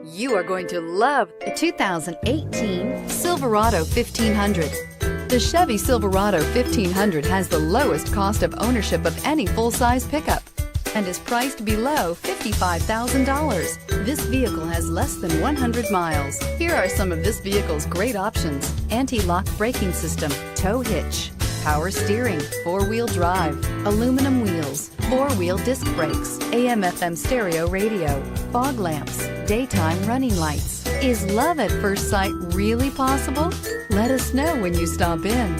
You are going to love the 2018 Silverado 1500. The Chevy Silverado 1500 has the lowest cost of ownership of any full-size pickup and is priced below $55,000. This vehicle has less than 100 miles. Here are some of this vehicle's great options: anti-lock braking system, tow hitch, power steering, four-wheel drive, aluminum wheels, four-wheel disc brakes, AM/FM stereo radio, fog lamps, daytime running lights. Is love at first sight really possible? Let us know when you stop in.